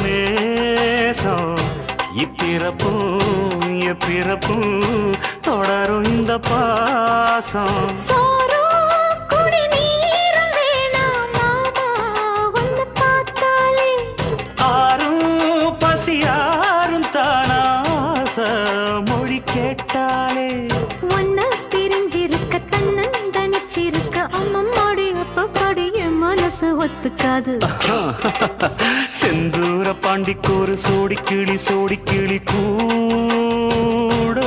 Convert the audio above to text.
நேசம் இப்பிறப்பும் எப்பிறப்பும் தொடரும் இந்த பாசம் ஆறும் பசியாரும் தானாச மொழி கேட்டாலே ஒன்ன பிரிஞ்சிருக்க தன்னந்தனிச்சிருக்க அம்மம்மாடி அப்பப்பாடி என் மனசு ஒத்துக்காது செந்தூர பாண்டிக்கோரு சோடி கிளி கூட